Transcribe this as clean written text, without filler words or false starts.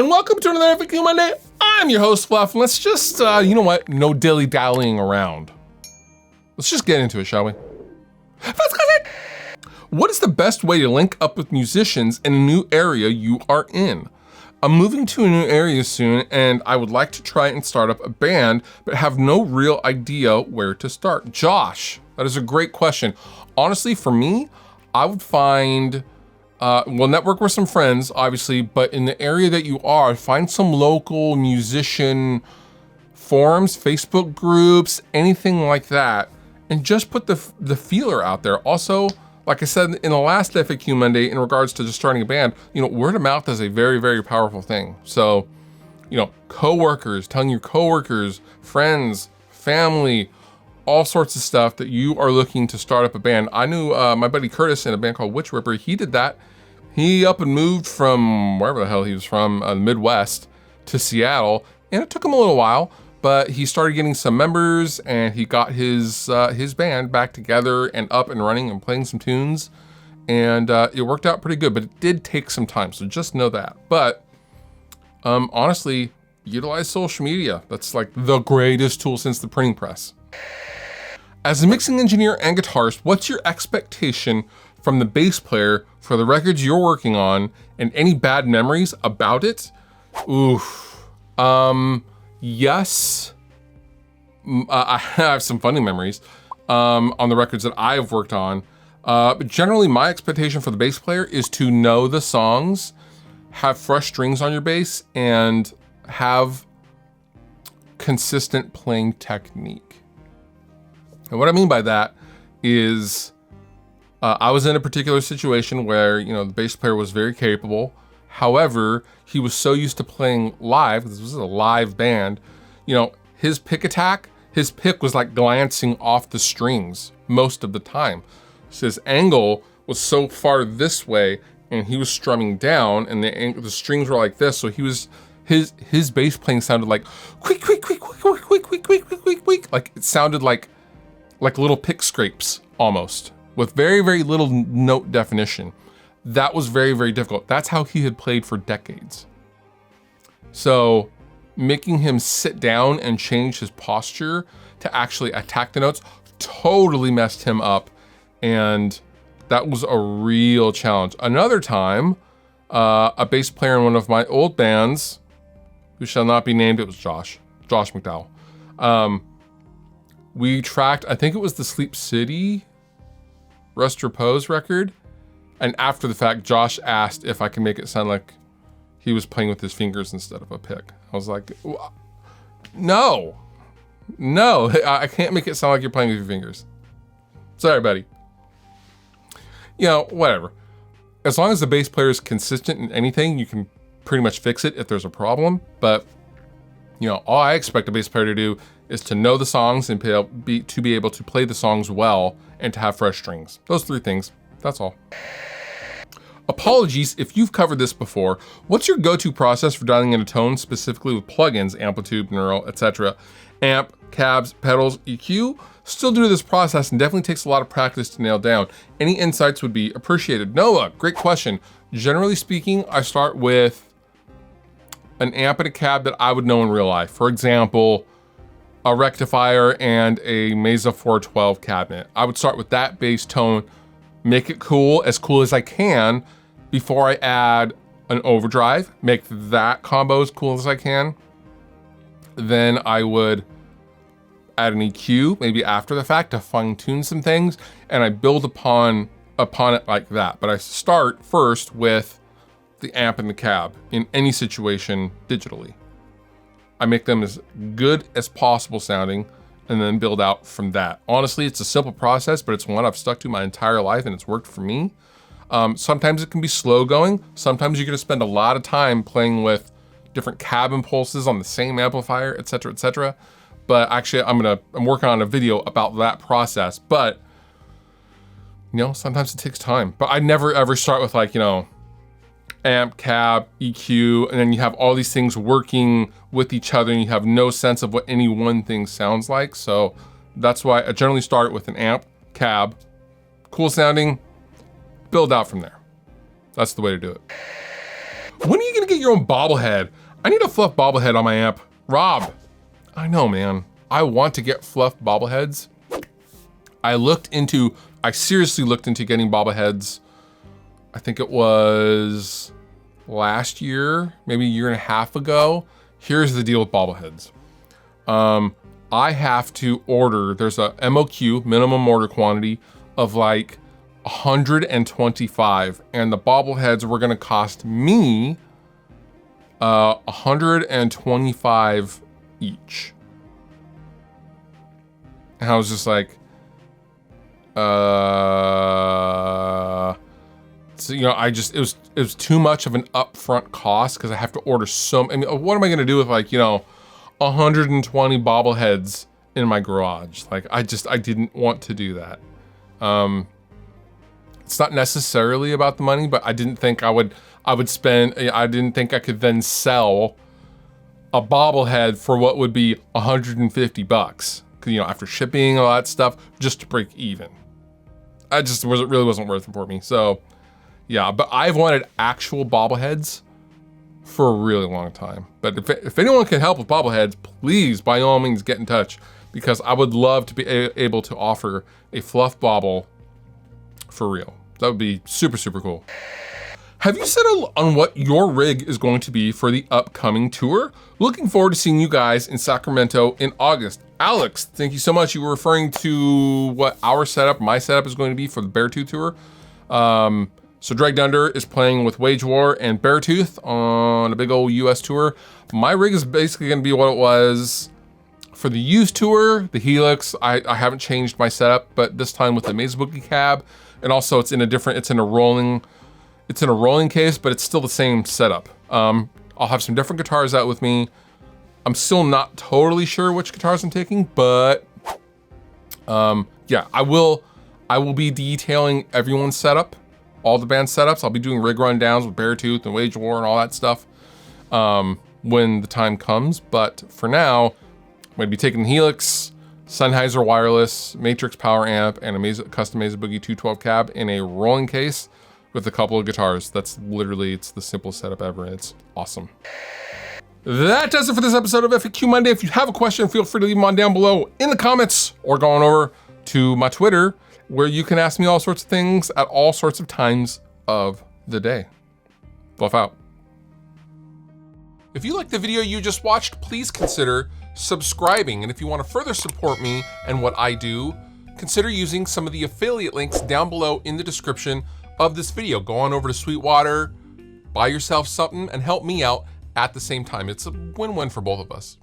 and welcome to another FAQ Monday. I'm your host, Fluff, and let's just, you know what, no dilly-dallying around. Let's just get into it, shall we? What is the best way to link up with musicians in a new area you are in? I'm moving to a new area soon, and I would like to try and start up a band, but have no real idea where to start. Josh, that is a great question. Honestly, for me, I would find, network with some friends, obviously, but in the area that you are, find some local musician forums, Facebook groups, anything like that, and just put the feeler out there. Also, like I said in the last FAQ Monday, in regards to just starting a band, you know, word of mouth is a very, very powerful thing. So, you know, coworkers, telling your coworkers, friends, family, all sorts of stuff that you are looking to start up a band. I knew my buddy Curtis in a band called Witch Ripper. He did that. He up and moved from wherever the hell he was from, the Midwest, to Seattle, and it took him a little while, but he started getting some members and he got his band back together and up and running and playing some tunes, and it worked out pretty good, but it did take some time, so just know that. But honestly, utilize social media. That's like the greatest tool since the printing press. As a mixing engineer and guitarist, what's your expectation from the bass player for the records you're working on, and any bad memories about it? Oof. Yes. I have some funny memories on the records that I've worked on. But generally, my expectation for the bass player is to know the songs, have fresh strings on your bass, and have consistent playing technique. And what I mean by that is I was in a particular situation where, you know, the bass player was very capable. However, he was so used to playing live, this was a live band, you know, his pick attack, his pick was like glancing off the strings most of the time. So his angle was so far this way, and he was strumming down, and the strings were like this, so he was, his bass playing sounded like quick, quick, quick, quick, quick, quick, quick, quick, quick, quick, quick. Like it sounded like little pick scrapes almost, with very, very little note definition. That was very, very difficult. That's how he had played for decades. So making him sit down and change his posture to actually attack the notes totally messed him up. And that was a real challenge. Another time, a bass player in one of my old bands, who shall not be named, it was Josh McDowell. We tracked, I think it was the Sleep City Rest Repose record. And after the fact, Josh asked if I could make it sound like he was playing with his fingers instead of a pick. I was like, no, I can't make it sound like you're playing with your fingers. Sorry, buddy. You know, whatever. As long as the bass player is consistent in anything, you can pretty much fix it if there's a problem. But, you know, all I expect a bass player to do is to know the songs and to be able to play the songs well and to have fresh strings. Those three things, that's all. Apologies if you've covered this before. What's your go-to process for dialing in a tone, specifically with plugins, amplitude, neural, etc.? Amp, cabs, pedals, EQ? Still do this process and definitely takes a lot of practice to nail down. Any insights would be appreciated. Noah, great question. Generally speaking, I start with an amp and a cab that I would know in real life. For example, a rectifier and a Mesa 412 cabinet. I would start with that bass tone, make it cool as I can, before I add an overdrive, make that combo as cool as I can. Then I would add an EQ, maybe after the fact, to fine tune some things, and I build upon it like that. But I start first with the amp and the cab in any situation digitally. I make them as good as possible sounding and then build out from that. Honestly, it's a simple process, but it's one I've stuck to my entire life and it's worked for me. Sometimes it can be slow going. Sometimes you're gonna spend a lot of time playing with different cab impulses on the same amplifier, et cetera, But actually I'm working on a video about that process, but you know, sometimes it takes time. But I never ever start with like, you know, amp, cab, EQ, and then you have all these things working with each other and you have no sense of what any one thing sounds like. So that's why I generally start with an amp, cab, cool sounding, build out from there. That's the way to do it. When are you gonna get your own bobblehead? I need a fluff bobblehead on my amp. Rob, I know, man. I want to get fluff bobbleheads. I seriously looked into getting bobbleheads. I think it was last year, maybe a year and a half ago. Here's the deal with bobbleheads. I have to order, there's a MOQ, minimum order quantity, of like 125, and the bobbleheads were gonna cost me 125 each. And I was just like, so, you know, it was too much of an upfront cost because I have to order I mean, what am I gonna do with, like, you know, 120 bobbleheads in my garage? Like, I didn't want to do that. It's not necessarily about the money, but I didn't think I didn't think I could then sell a bobblehead for what would be 150 bucks. You know, after shipping, all that stuff, just to break even. It really wasn't worth it for me. So yeah, but I've wanted actual bobbleheads for a really long time. But if anyone can help with bobbleheads, please, by all means, get in touch, because I would love to be able to offer a fluff bobble for real. That would be super, super cool. Have you settled on what your rig is going to be for the upcoming tour? Looking forward to seeing you guys in Sacramento in August. Alex, thank you so much. You were referring to what my setup is going to be for the Beartooth tour. So Dragged Under is playing with Wage War and Beartooth on a big old US tour. My rig is basically gonna be what it was for the used tour, the Helix. I haven't changed my setup, but this time with the Mesa Boogie cab, and also it's in a rolling case, but it's still the same setup. I'll have some different guitars out with me. I'm still not totally sure which guitars I'm taking, but yeah, I will be detailing everyone's setup, all the band setups. I'll be doing rig rundowns with Beartooth and Wage War and all that stuff when the time comes. But for now, I'm gonna be taking the Helix, Sennheiser wireless, Matrix power amp, and a custom Mesa Boogie 212 cab in a rolling case with a couple of guitars. That's literally, it's the simplest setup ever, and it's awesome. That does it for this episode of FAQ Monday. If you have a question, feel free to leave them on down below in the comments, or go on over to my Twitter, where you can ask me all sorts of things at all sorts of times of the day. Bluff out. If you liked the video you just watched, please consider subscribing. And if you want to further support me and what I do, consider using some of the affiliate links down below in the description of this video. Go on over to Sweetwater, buy yourself something, and help me out at the same time. It's a win-win for both of us.